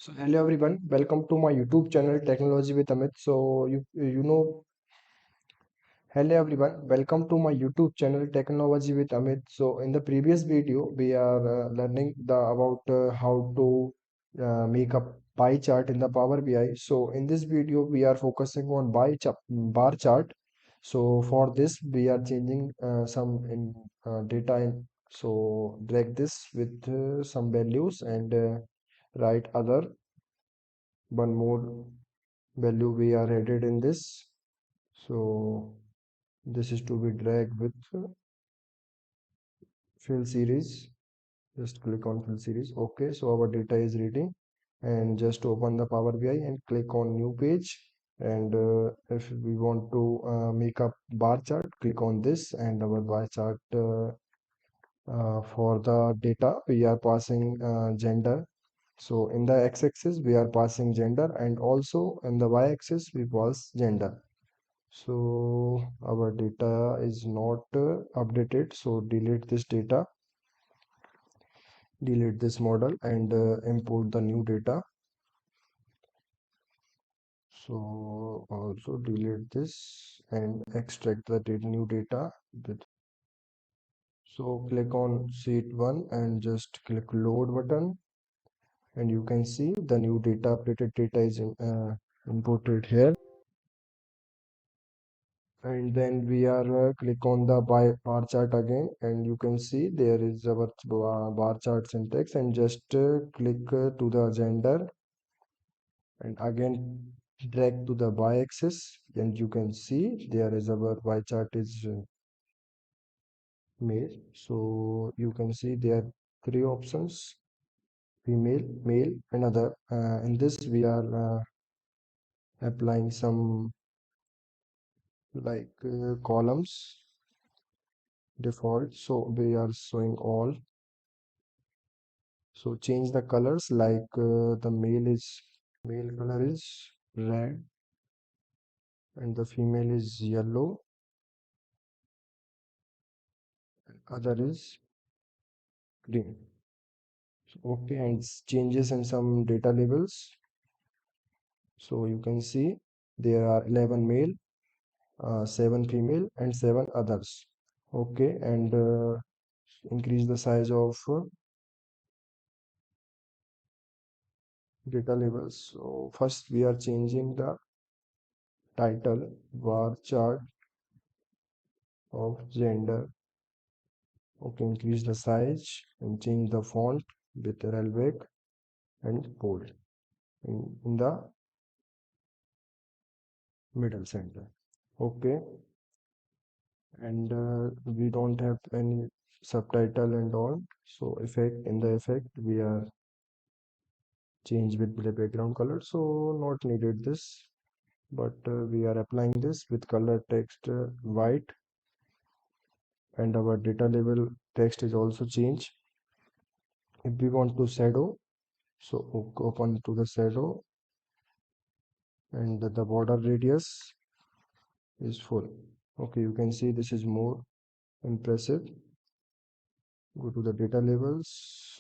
So hello everyone, welcome to my YouTube channel Technology with Amit. Hello everyone, welcome to my YouTube channel Technology with Amit. So in the previous video, we are learning about how to make a pie chart in the Power BI. So in this video, we are focusing on bar chart. So for this, we are changing some data in. So drag this with some values and write other one more value we are headed in this. So this is to be dragged with fill series. Just click on fill series. Okay, so our data is reading, and just open the Power BI and click on new page. And if we want to make a bar chart, click on this, and our bar chart for the data we are passing gender. So in the x-axis we are passing gender, and also in the y-axis we pass gender. So our data is not updated, so delete this data, delete this model, and import the new data. So also delete this and extract the new data with. So click on sheet 1 and just click load button, and you can see the new data, updated data is imported here. And then we are click on the bar chart again, and you can see there is our bar chart syntax, and just click to the gender, and again drag to the y-axis, and you can see there is our y chart is male. So you can see there are three options: female, male, and other. In this we are applying some columns default, so we are showing all. So change the colors, the male color is red, and the female is yellow, and other is green. So, okay, and changes in some data labels. So you can see there are 11 male, 7 female, and 7 others. Okay, and increase the size of data labels. So first we are changing the title bar chart of gender. Okay, increase the size and change the font with Arabic and bold in the middle center. Okay, and we don't have any subtitle and all. So in the effect we are change with the background color. So not needed this, but we are applying this with color text white, and our data label text is also changed. If we want to shadow, so open to the shadow, and the border radius is full. Okay, you can see this is more impressive. Go to the data labels.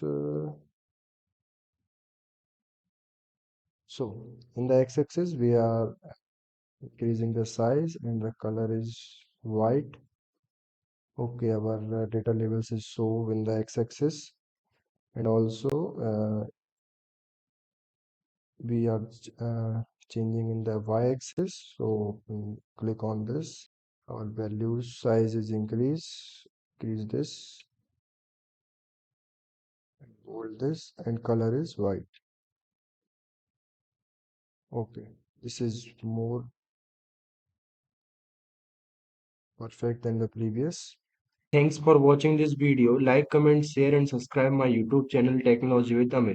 So in the x-axis we are increasing the size, and the color is white. Okay, our data labels is shown in the x-axis, and also we are changing in the y-axis. So click on this. Our value size is increase this, bold this, and color is white. Okay, this is more perfect than the previous. Thanks for watching this video. Like, comment, share, and subscribe my YouTube channel Technology with Amit.